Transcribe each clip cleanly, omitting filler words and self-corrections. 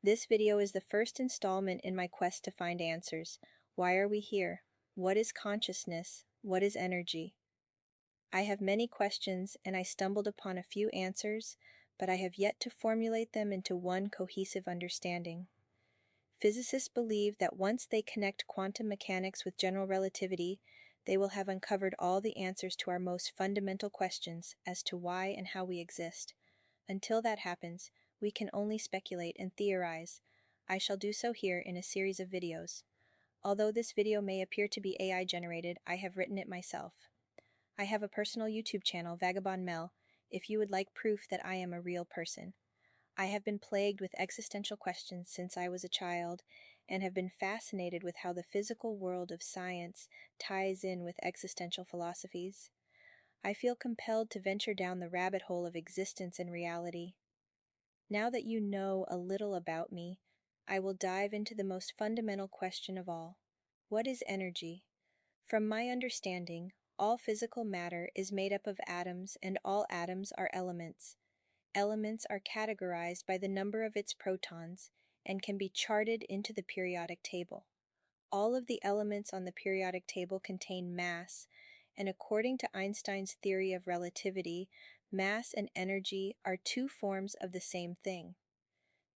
This video is the first installment in my quest to find answers. Why are we here? What is consciousness? What is energy? I have many questions and I stumbled upon a few answers, but I have yet to formulate them into one cohesive understanding. Physicists believe that once they connect quantum mechanics with general relativity, they will have uncovered all the answers to our most fundamental questions as to why and how we exist. Until that happens, we can only speculate and theorize. I shall do so here in a series of videos. Although this video may appear to be AI generated, I have written it myself. I have a personal YouTube channel, Vagabond Mel, if you would like proof that I am a real person. I have been plagued with existential questions since I was a child, and have been fascinated with how the physical world of science ties in with existential philosophies. I feel compelled to venture down the rabbit hole of existence and reality. Now that you know a little about me, I will dive into the most fundamental question of all. What is energy? From my understanding, all physical matter is made up of atoms, and all atoms are elements. Elements are categorized by the number of its protons and can be charted into the periodic table. All of the elements on the periodic table contain mass, and according to Einstein's theory of relativity, mass and energy are two forms of the same thing.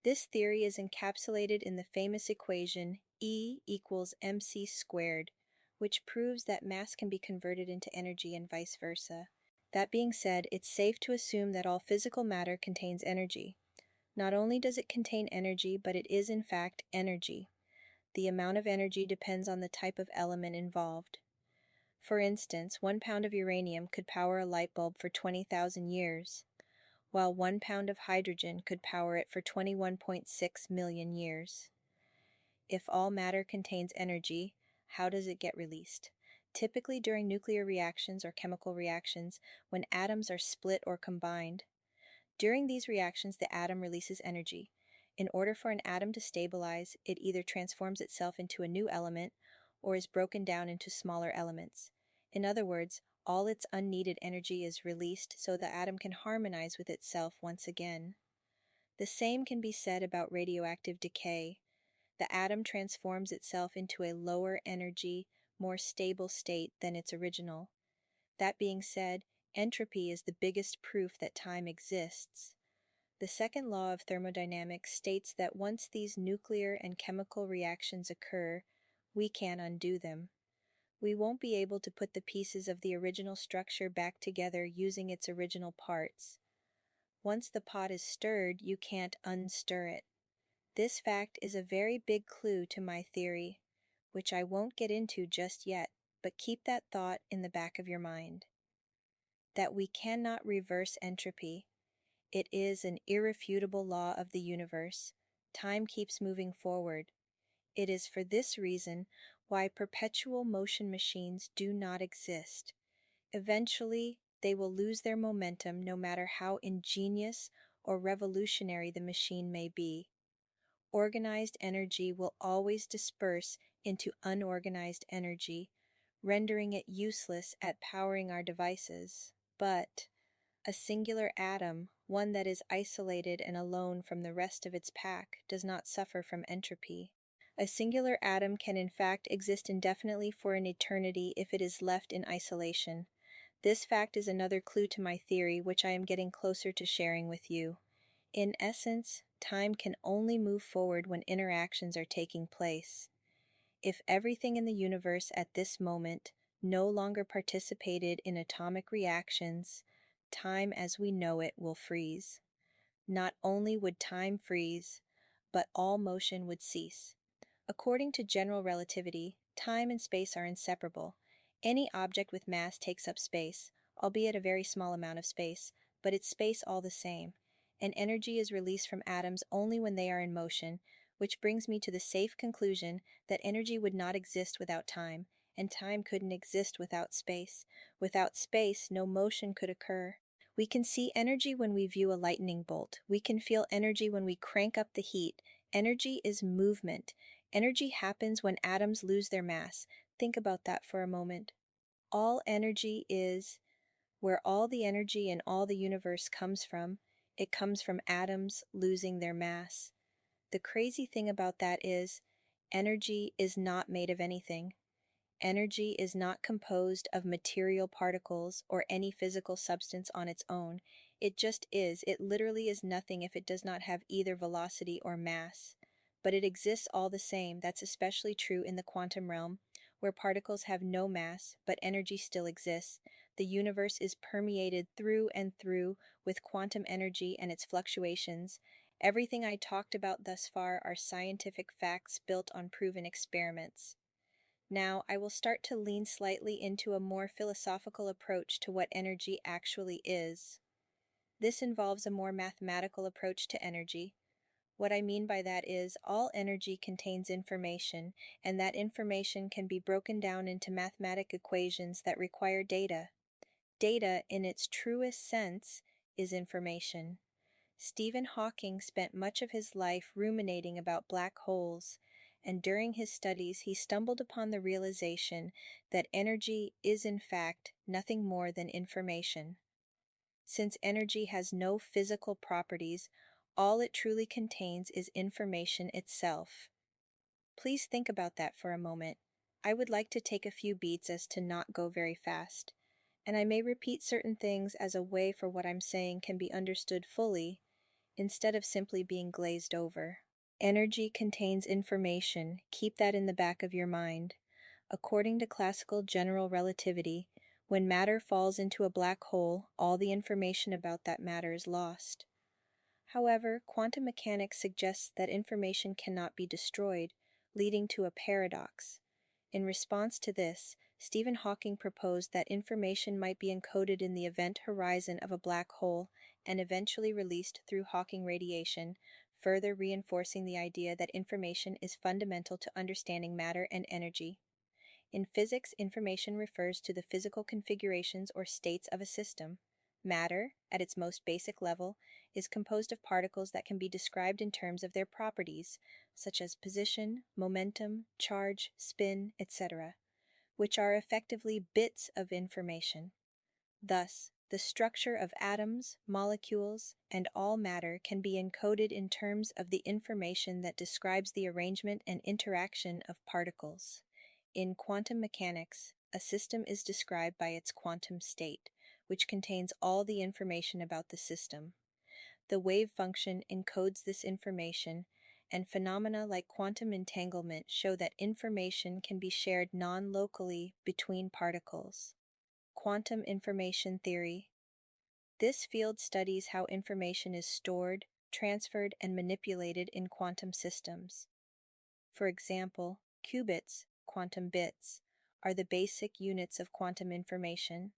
This theory is encapsulated in the famous equation E equals mc squared, which proves that mass can be converted into energy and vice versa. That being said, it's safe to assume that all physical matter contains energy. Not only does it contain energy, but it is in fact energy. The amount of energy depends on the type of element involved. For instance, 1 pound of uranium could power a light bulb for 20,000 years, while 1 pound of hydrogen could power it for 21.6 million years. If all matter contains energy, how does it get released? Typically during nuclear reactions or chemical reactions, when atoms are split or combined. During these reactions, the atom releases energy. In order for an atom to stabilize, it either transforms itself into a new element or is broken down into smaller elements. In other words, all its unneeded energy is released so the atom can harmonize with itself once again. The same can be said about radioactive decay. The atom transforms itself into a lower energy, more stable state than its original. That being said, entropy is the biggest proof that time exists. The second law of thermodynamics states that once these nuclear and chemical reactions occur, we can't undo them. We won't be able to put the pieces of the original structure back together using its original parts. Once the pot is stirred, you can't unstir it. This fact is a very big clue to my theory, which I won't get into just yet, but keep that thought in the back of your mind. That we cannot reverse entropy. It is an irrefutable law of the universe. Time keeps moving forward. It is for this reason why perpetual motion machines do not exist. Eventually, they will lose their momentum no matter how ingenious or revolutionary the machine may be. Organized energy will always disperse into unorganized energy, rendering it useless at powering our devices. But a singular atom, one that is isolated and alone from the rest of its pack, does not suffer from entropy. A singular atom can in fact exist indefinitely for an eternity if it is left in isolation. This fact is another clue to my theory, which I am getting closer to sharing with you. In essence, time can only move forward when interactions are taking place. If everything in the universe at this moment no longer participated in atomic reactions, time as we know it will freeze. Not only would time freeze, but all motion would cease. According to general relativity, time and space are inseparable. Any object with mass takes up space, albeit a very small amount of space, but it's space all the same. And energy is released from atoms only when they are in motion, which brings me to the safe conclusion that energy would not exist without time, and time couldn't exist without space. Without space, no motion could occur. We can see energy when we view a lightning bolt. We can feel energy when we crank up the heat. Energy is movement. Energy happens when atoms lose their mass. Think about that for a moment. All energy is where all the energy in all the universe comes from. It comes from atoms losing their mass. The crazy thing about that is, energy is not made of anything. Energy is not composed of material particles or any physical substance on its own. It just is. It literally is nothing if it does not have either velocity or mass. But it exists all the same. That's especially true in the quantum realm, where particles have no mass, but energy still exists. The universe is permeated through and through with quantum energy and its fluctuations. Everything I talked about thus far are scientific facts built on proven experiments. Now, I will start to lean slightly into a more philosophical approach to what energy actually is. This involves a more mathematical approach to energy. What I mean by that is, all energy contains information, and that information can be broken down into mathematical equations that require data. Data, in its truest sense, is information. Stephen Hawking spent much of his life ruminating about black holes, and during his studies he stumbled upon the realization that energy is in fact nothing more than information. Since energy has no physical properties, all it truly contains is information itself. Please think about that for a moment. I would like to take a few beats as to not go very fast, and I may repeat certain things as a way for what I'm saying can be understood fully instead of simply being glazed over. Energy contains information. Keep that in the back of your mind. According to classical general relativity, when matter falls into a black hole, all the information about that matter is lost. However, quantum mechanics suggests that information cannot be destroyed, leading to a paradox. In response to this, Stephen Hawking proposed that information might be encoded in the event horizon of a black hole and eventually released through Hawking radiation, further reinforcing the idea that information is fundamental to understanding matter and energy. In physics, information refers to the physical configurations or states of a system. Matter, at its most basic level, is composed of particles that can be described in terms of their properties, such as position, momentum, charge, spin, etc., which are effectively bits of information. Thus, the structure of atoms, molecules, and all matter can be encoded in terms of the information that describes the arrangement and interaction of particles. In quantum mechanics, a system is described by its quantum state, which contains all the information about the system. The wave function encodes this information, and phenomena like quantum entanglement show that information can be shared non-locally between particles. Quantum information theory. This field studies how information is stored, transferred, and manipulated in quantum systems. For example, qubits, quantum bits, are the basic units of quantum information.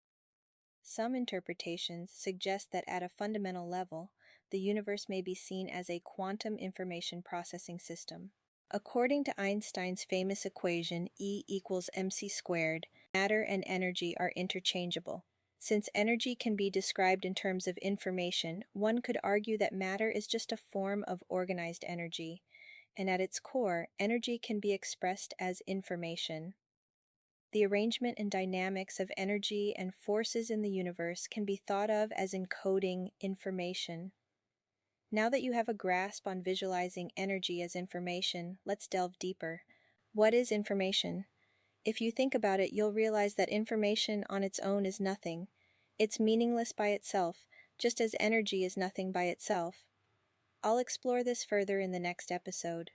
Some interpretations suggest that at a fundamental level, the universe may be seen as a quantum information processing system. According to Einstein's famous equation E equals mc squared, matter and energy are interchangeable. Since energy can be described in terms of information, one could argue that matter is just a form of organized energy, and at its core, energy can be expressed as information. The arrangement and dynamics of energy and forces in the universe can be thought of as encoding information. Now that you have a grasp on visualizing energy as information, let's delve deeper. What is information? If you think about it, you'll realize that information on its own is nothing. It's meaningless by itself, just as energy is nothing by itself. I'll explore this further in the next episode.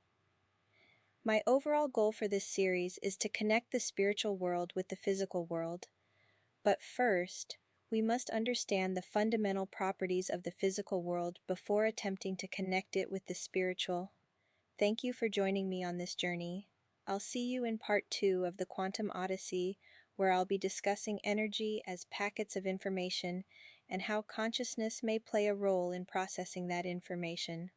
My overall goal for this series is to connect the spiritual world with the physical world. But first, we must understand the fundamental properties of the physical world before attempting to connect it with the spiritual. Thank you for joining me on this journey. I'll see you in part 2 of the Quantum Odyssey, where I'll be discussing energy as packets of information and how consciousness may play a role in processing that information.